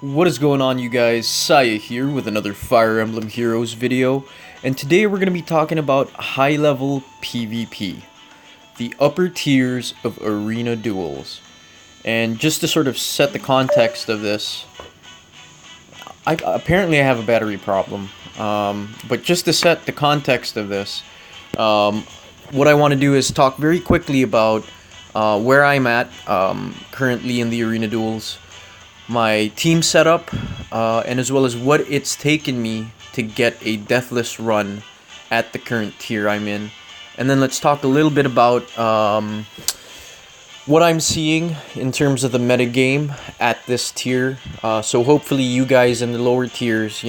What is going on, you guys? Saya here with another Fire Emblem Heroes video, and today we're going to be talking about high-level PvP, the upper tiers of arena duels. And just to sort of set the context of this, apparently I have a battery problem, but just to set the context of this, what I want to do is talk very quickly about where I'm at currently in the arena duels, my team setup, and as well as what it's taken me to get a deathless run at the current tier I'm in. And then let's talk a little bit about what I'm seeing in terms of the metagame at this tier. So hopefully you guys in the lower tiers,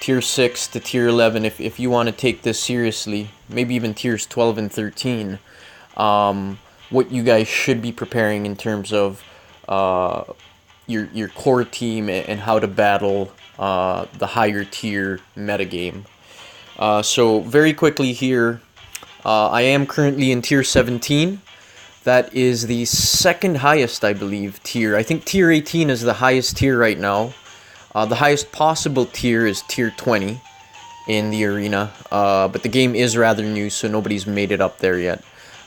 tier 6 to tier 11, if you want to take this seriously, maybe even tiers 12 and 13, what you guys should be preparing in terms of your core team and how to battle the higher tier metagame. So very quickly here, I am currently in tier 17. That is the second highest, I believe, tier. I think tier 18 is the highest tier right now. The highest possible tier is tier 20 in the arena, but the game is rather new, so nobody's made it up there yet.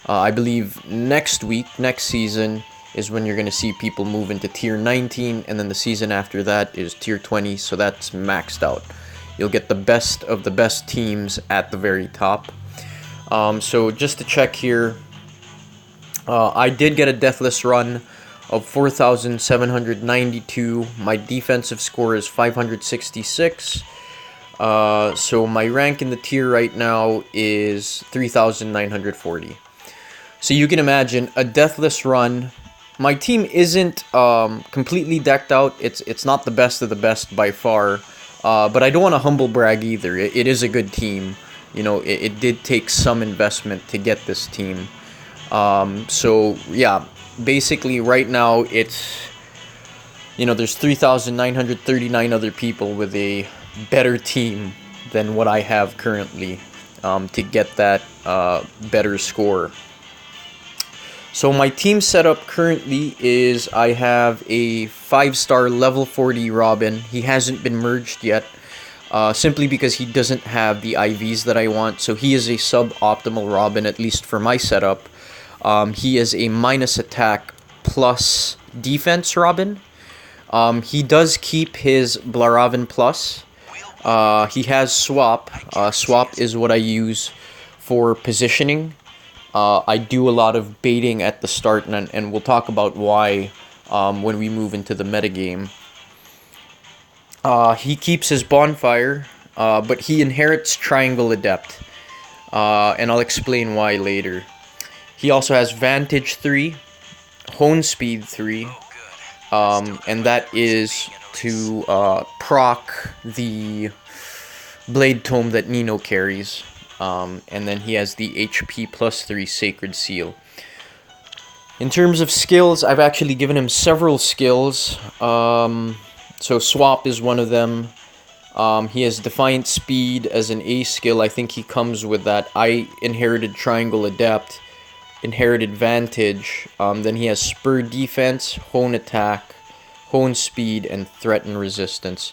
I believe next season, is when you're going to see people move into tier 19, and then the season after that is tier 20, so that's maxed out. You'll get the best of the best teams at the very top. So just to check here, I did get a deathless run of 4,792. My defensive score is 566. So my rank in the tier right now is 3,940. So you can imagine a deathless run. My team isn't completely decked out. It's not the best of the best by far, but I don't want to humble brag either. It is a good team. It did take some investment to get this team. So yeah, basically right now it's, there's 3,939 other people with a better team than what I have currently to get that better score. So my team setup currently is I have a 5-star level 40 Robin. He hasn't been merged yet, simply because he doesn't have the IVs that I want. So he is a suboptimal Robin, at least for my setup. He is a minus attack plus defense Robin. He does keep his Blaravan plus. He has swap. Swap is what I use for positioning. I do a lot of baiting at the start, and we'll talk about why when we move into the metagame. He keeps his bonfire, but he inherits Triangle Adept, and I'll explain why later. He also has Vantage 3, Hone Speed 3, and that is to proc the Blade Tome that Nino carries. And then he has the HP plus 3 Sacred Seal. In terms of skills, I've actually given him several skills. So Swap is one of them. He has Defiant Speed as an A skill. I think he comes with that. I inherited Triangle Adept, inherited Vantage. Then he has Spur Defense, Hone Attack, Hone Speed, and Threaten Resistance.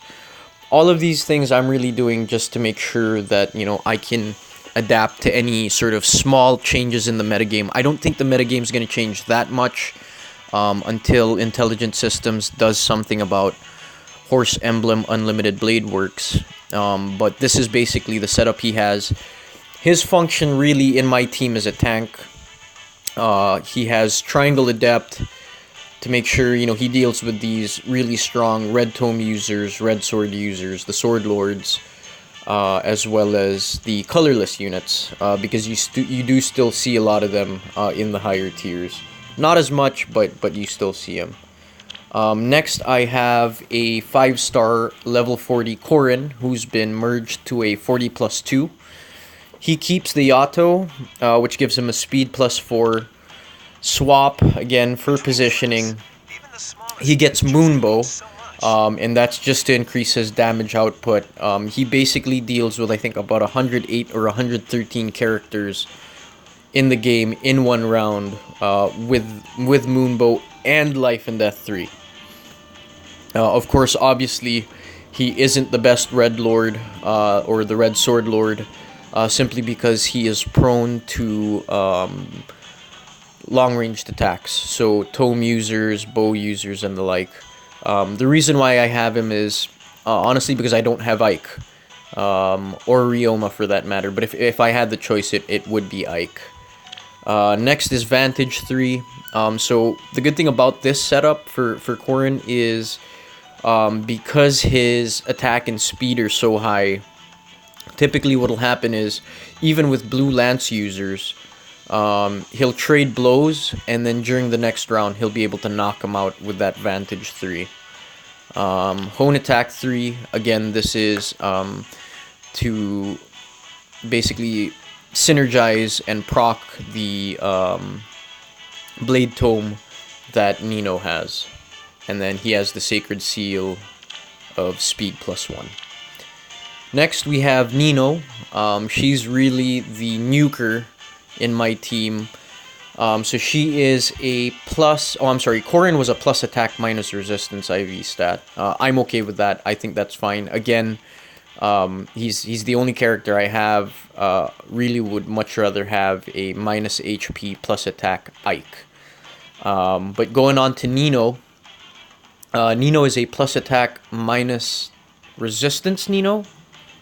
All of these things I'm really doing just to make sure that, I can adapt to any sort of small changes in the metagame. I don't think the metagame is going to change that much until Intelligent Systems does something about Horse Emblem Unlimited Blade Works. But this is basically the setup he has. His function really in my team is a tank. He has Triangle Adept to make sure, he deals with these really strong Red Tome users, Red Sword users, the Sword Lords, as well as the colorless units, because you do still see a lot of them in the higher tiers. Not as much, but you still see them. Next, I have a 5-star level 40 Corrin, who's been merged to a 40 plus 2. He keeps the Yato, which gives him a speed plus 4. Swap, again, for positioning. He gets Moonbow, and that's just to increase his damage output. He basically deals with, I think, about 108 or 113 characters in the game in one round with Moonbow and Life and Death 3. Of course, obviously, he isn't the best Red Lord or the Red Sword Lord, simply because he is prone to long-ranged attacks. So tome users, bow users, and the like. The reason why I have him is honestly because I don't have Ike. Or Ryoma for that matter. But if I had the choice, it would be Ike. Next is Vantage 3. So the good thing about this setup for Corrin is because his attack and speed are so high, typically what'll happen is, even with Blue Lance users, he'll trade blows, and then during the next round, he'll be able to knock him out with that Vantage 3. Hone Attack 3, again, this is to basically synergize and proc the Blade Tome that Nino has. And then he has the Sacred Seal of Speed +1. Next, we have Nino. She's really the nuker in my team. So she is a plus... Oh, I'm sorry. Corrin was a plus attack minus resistance IV stat. I'm okay with that. I think that's fine. Again, he's the only character I have. Really would much rather have a minus HP plus attack Ike. But going on to Nino... Nino is a plus attack minus resistance Nino.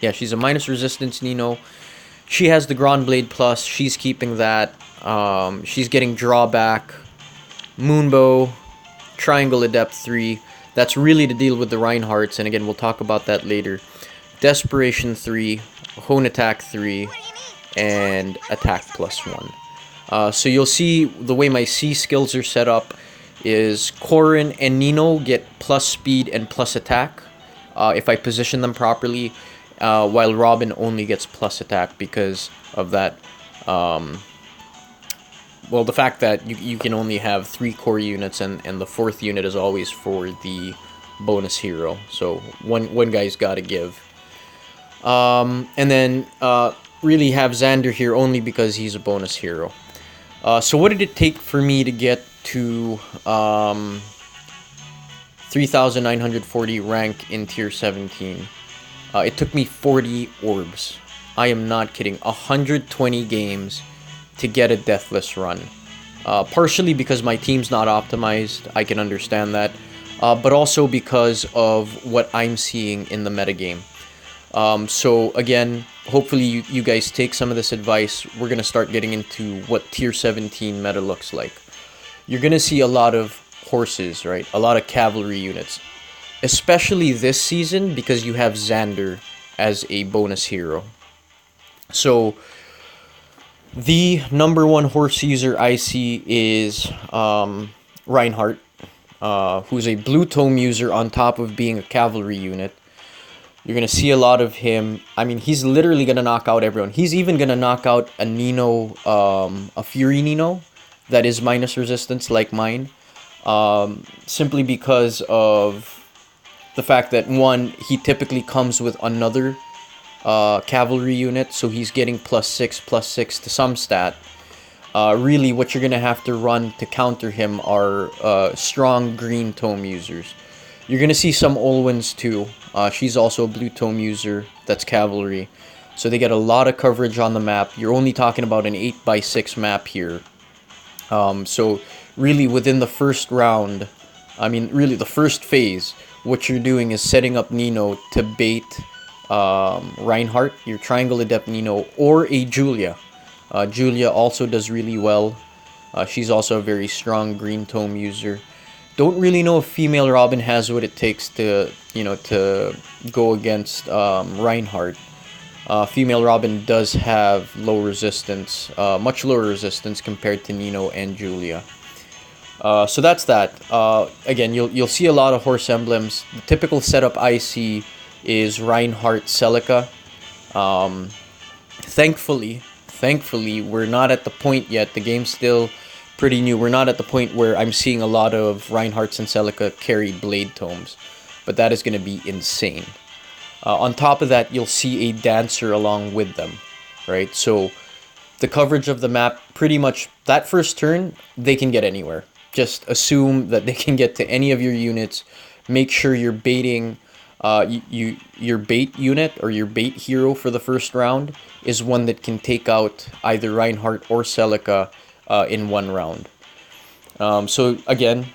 Yeah, she's a minus resistance Nino. She has the Grand Blade plus. She's keeping that. She's getting drawback, Moonbow, Triangle Adept 3. That's really to deal with the Reinhardts, and again, we'll talk about that later. Desperation 3, Hone Attack 3, and Attack +1. So you'll see the way my C skills are set up is Corrin and Nino get plus speed and plus attack if I position them properly, while Robin only gets plus attack because of that. Well, the fact that you can only have 3 core units, and the 4th unit is always for the bonus hero. So one guy's got to give. And then really have Xander here only because he's a bonus hero. So what did it take for me to get to 3,940 rank in tier 17? It took me 40 orbs. I am not kidding. 120 games to get a deathless run. Partially because my team's not optimized. I can understand that. But also because of what I'm seeing in the metagame. So again, hopefully you guys take some of this advice. We're going to start getting into what tier 17 meta looks like. You're going to see a lot of horses, right? A lot of cavalry units. Especially this season because you have Xander as a bonus hero. So the number 1 horse user I see is Reinhardt, who's a blue tome user on top of being a cavalry unit. You're going to see a lot of him. I mean, he's literally going to knock out everyone. He's even going to knock out a Nino, a Fury Nino that is minus resistance like mine. Simply because of the fact that, one, he typically comes with another cavalry unit, so he's getting +6 to some stat. Really, what you're going to have to run to counter him are strong green tome users. You're going to see some Olwens too. She's also a blue tome user that's cavalry. So they get a lot of coverage on the map. You're only talking about an 8x6 map here. So really within the first round, I mean really the first phase, what you're doing is setting up Nino to bait Reinhardt, your Triangle Adept Nino, or a Julia. Julia also does really well. She's also a very strong green tome user. Don't really know if female Robin has what it takes to, to go against Reinhardt. Female Robin does have low resistance, much lower resistance compared to Nino and Julia. So that's that. Again, you'll see a lot of horse emblems. The typical setup I see is Reinhardt Celica. Thankfully, we're not at the point yet. The game's still pretty new. We're not at the point where I'm seeing a lot of Reinhardts and Celica carry blade tomes, but that is going to be insane. On top of that, you'll see a dancer along with them, right? So the coverage of the map, pretty much that first turn, they can get anywhere. Just assume that they can get to any of your units make sure you're baiting your bait unit or your bait hero for the first round is one that can take out either Reinhardt or Celica in one round. So again,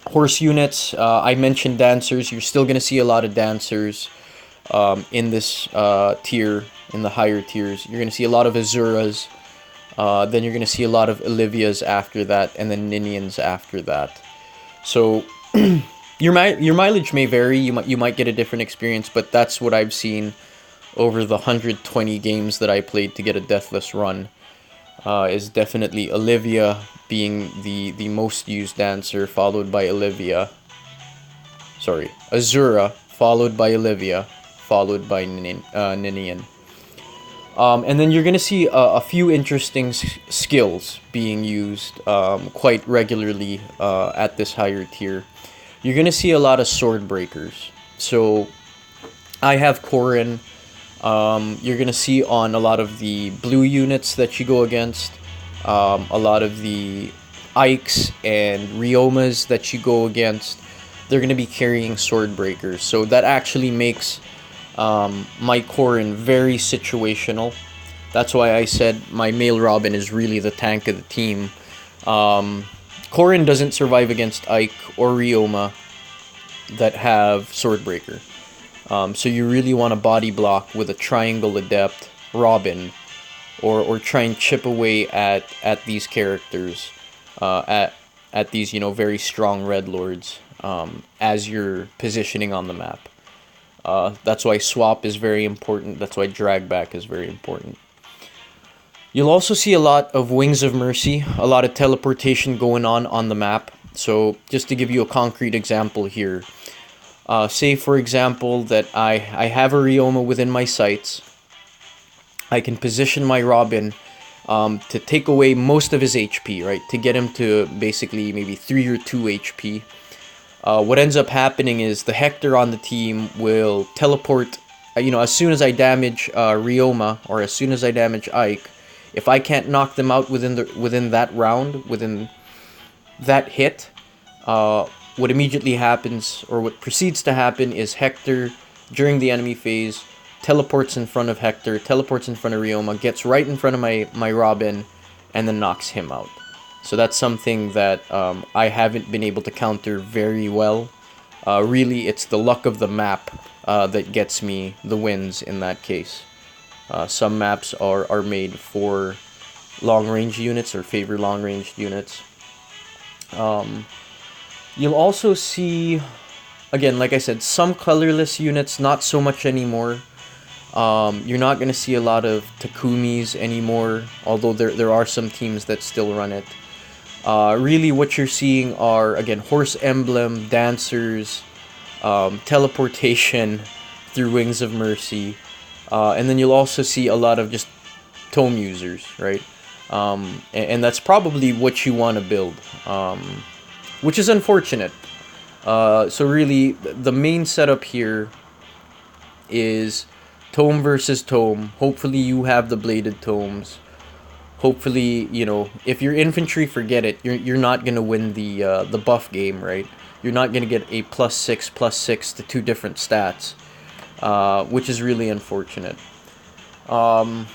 horse units, I mentioned dancers. You're still going to see a lot of dancers in this tier, in the higher tiers. You're going to see a lot of Azuras. Then you're going to see a lot of Olivias after that, and then Ninians after that. So your mileage may vary. You might get a different experience, but that's what I've seen over the 120 games that I played to get a deathless run. Is definitely Olivia being the most used dancer, followed by Azura, followed by Olivia, followed by Ninian. And then you're going to see a few interesting skills being used quite regularly at this higher tier. You're going to see a lot of sword breakers. So I have Corrin. You're going to see on a lot of the blue units that you go against, a lot of the Ikes and Riomas that you go against, they're going to be carrying sword breakers. So that actually makes my Corrin very situational. That's why I said my male Robin is really the tank of the team. Corrin doesn't survive against Ike or Rioma that have Swordbreaker. So you really want to body block with a Triangle Adept Robin, or try and chip away at these characters, at these very strong Red Lords as you're positioning on the map. That's why swap is very important. That's why drag back is very important. You'll also see a lot of Wings of Mercy, a lot of teleportation going on the map. So just to give you a concrete example here, say for example that I have a Rioma within my sights. I can position my Robin to take away most of his HP, right? To get him to basically maybe 3 or 2 HP. What ends up happening is the Hector on the team will teleport, as soon as I damage Rioma, or as soon as I damage Ike. If I can't knock them out within that round, within that hit, what immediately happens, or what proceeds to happen, is Hector, during the enemy phase, teleports in front of Hector, teleports in front of Rioma, gets right in front of my Robin, and then knocks him out. So that's something that I haven't been able to counter very well. Really, it's the luck of the map that gets me the wins in that case. Some maps are made for long-range units or favor long-range units. You'll also see, again, like I said, some colorless units, not so much anymore. You're not going to see a lot of Takumis anymore, although there are some teams that still run it. Really what you're seeing are, again, Horse Emblem, Dancers, teleportation through Wings of Mercy, and then you'll also see a lot of just tome users, right? And that's probably what you want to build, which is unfortunate. So really, the main setup here is tome versus tome. Hopefully you have the bladed tomes. Hopefully, if you're infantry, forget it. You're not gonna win the buff game, right? You're not gonna get a +6/+6 to 2 different stats, which is really unfortunate. And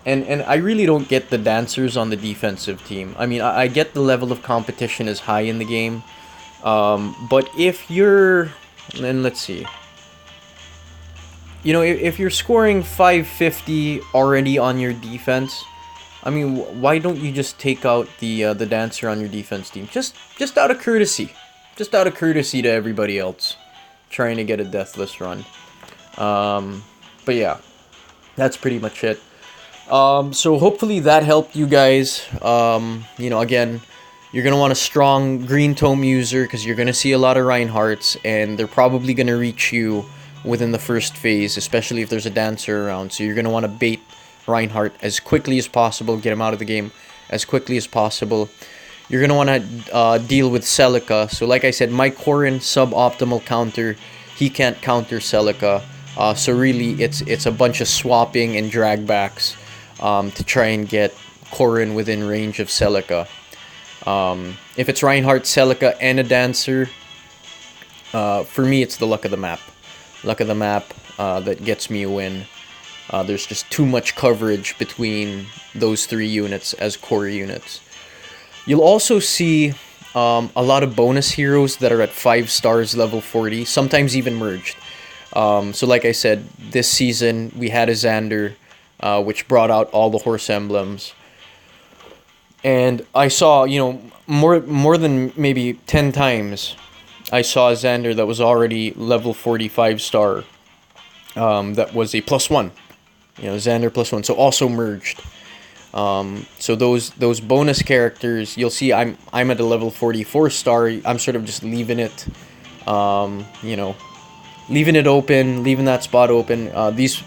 I really don't get the dancers on the defensive team. I mean, I get the level of competition is high in the game, but if you're, then let's see. If you're scoring 550 already on your defense, I mean, why don't you just take out the dancer on your defense team? Just out of courtesy. Just out of courtesy to everybody else trying to get a deathless run. But yeah, that's pretty much it. So hopefully that helped you guys. Again, you're going to want a strong green tome user because you're going to see a lot of Reinhardts, and they're probably going to reach you within the first phase, especially if there's a dancer around. So you're going to want to bait Reinhardt as quickly as possible, get him out of the game as quickly as possible. You're going to want to deal with Celica. So like I said, my Corrin suboptimal counter, he can't counter Celica. So really, it's a bunch of swapping and drag backs to try and get Corrin within range of Celica. If it's Reinhardt, Celica, and a dancer, For me, it's the luck of the map. Luck of the map that gets me a win. There's just too much coverage between those three units as core units. You'll also see a lot of bonus heroes that are at 5 stars level 40, sometimes even merged. So like I said, this season we had a Xander, which brought out all the horse emblems. And I saw, more than maybe 10 times, I saw a Xander that was already level 45 star. That was a +1. Xander +1. So also merged. So those bonus characters, you'll see I'm at a level 44 star. I'm sort of just leaving it, leaving it open, leaving that spot open. These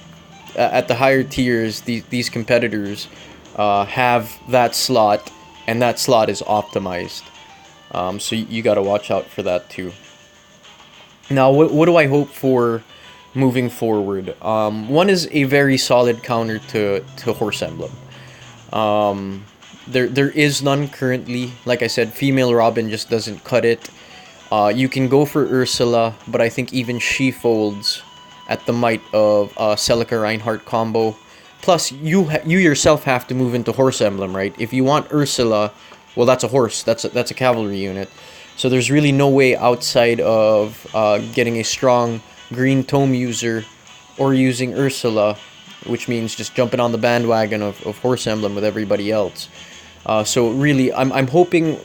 at the higher tiers, these competitors have that slot, and that slot is optimized. So you got to watch out for that too. Now, what do I hope for moving forward? One is a very solid counter to Horse Emblem. There is none currently. Like I said, female Robin just doesn't cut it. You can go for Ursula, but I think even she folds at the might of Celica Reinhardt combo. Plus, you yourself have to move into Horse Emblem, right? If you want Ursula, well, that's a horse. That's a cavalry unit. So there's really no way outside of getting a strong green tome user or using Ursula, which means just jumping on the bandwagon of Horse Emblem with everybody else. So really, I'm hoping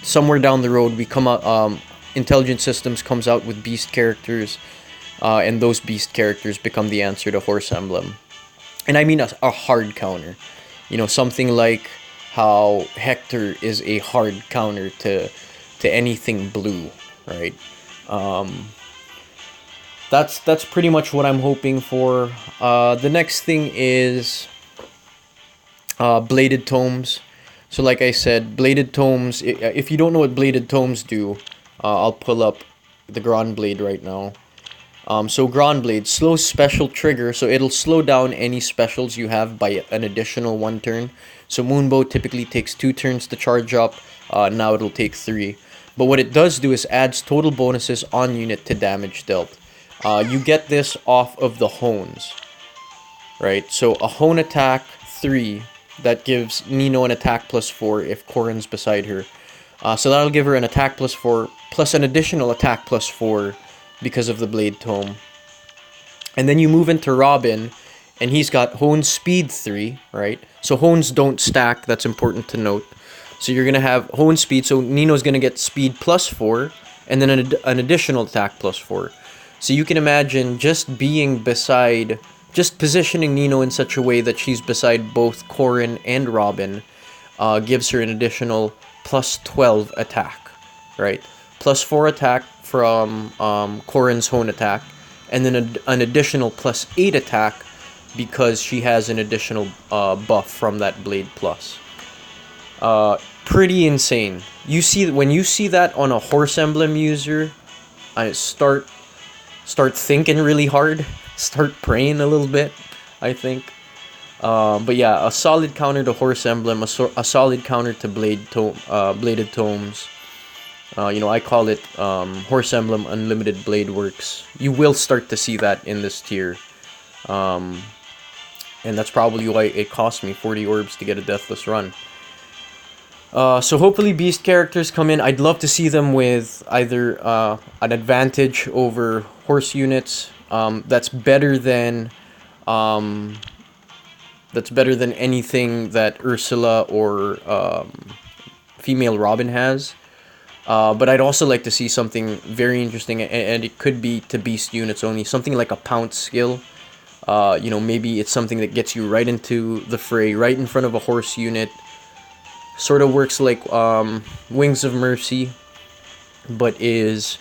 somewhere down the road we come out, Intelligent Systems comes out with beast characters, and those beast characters become the answer to Horse Emblem. And I mean a hard counter. Something like how Hector is a hard counter to anything blue, right? That's pretty much what I'm hoping for. The next thing is Bladed Tomes. So like I said, Bladed Tomes, if you don't know what Bladed Tomes do, I'll pull up the Grand Blade right now. So Grand Blade, slow special trigger, so it'll slow down any specials you have by an additional 1 turn. So Moonbow typically takes 2 turns to charge up, now it'll take 3. But what it does do is adds total bonuses on unit to damage dealt. You get this off of the Hones, right? So a Hone attack 3, that gives Nino an attack +4 if Corrin's beside her. So that'll give her an attack +4, plus an additional attack +4 because of the Blade Tome. And then you move into Robin, and he's got Hone Speed 3, right? So Hones don't stack, that's important to note. So you're going to have Hone Speed, so Nino's going to get Speed +4, and then an additional attack +4. So you can imagine just positioning Nino in such a way that she's beside both Corrin and Robin gives her an additional +12 attack, right? +4 attack from Corrin's Hone attack, and then an additional +8 attack because she has an additional buff from that Blade Plus. Pretty insane. When you see that on a Horse Emblem user, I start thinking really hard, start praying a little bit, I think. But yeah, a solid counter to Horse Emblem, a solid counter to Bladed Tomes. I call it Horse Emblem Unlimited Blade Works. You will start to see that in this tier. And that's probably why it cost me 40 orbs to get a Deathless run. So hopefully beast characters come in. I'd love to see them with either an advantage over horse units. That's better than anything that Ursula or female Robin has. But I'd also like to see something very interesting, and it could be to beast units only. Something like a Pounce skill. Maybe it's something that gets you right into the fray, right in front of a horse unit. Sort of works like Wings of Mercy, but is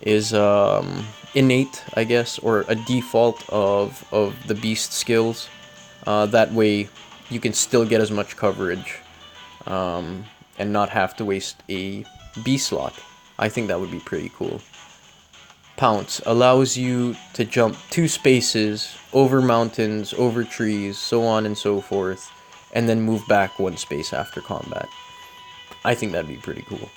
innate, I guess, or a default of the beast skills. That way, you can still get as much coverage, and not have to waste a B slot. I think that would be pretty cool. Pounce allows you to jump 2 spaces over mountains, over trees, so on and so forth, and then move back 1 space after combat. I think that'd be pretty cool.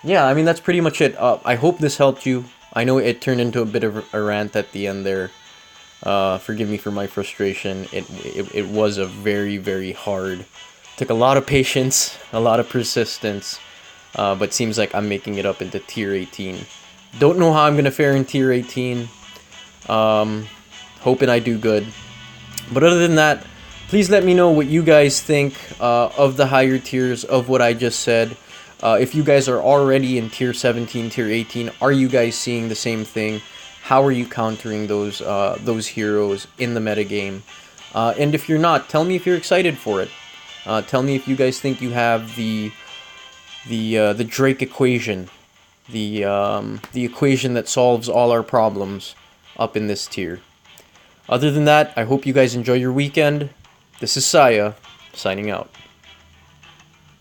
yeah, I mean, that's pretty much it. I hope this helped you. I know it turned into a bit of a rant at the end there. Forgive me for my frustration. It was a very, very hard. Took a lot of patience, a lot of persistence, but seems like I'm making it up into tier 18. Don't know how I'm gonna fare in tier 18. Hoping I do good. But other than that, please let me know what you guys think of the higher tiers of what I just said. If you guys are already in tier 17, tier 18, are you guys seeing the same thing? How are you countering those heroes in the metagame? And if you're not, tell me if you're excited for it. Tell me if you guys think you have the Drake equation, the equation that solves all our problems up in this tier. Other than that, I hope you guys enjoy your weekend. This is Saya, signing out.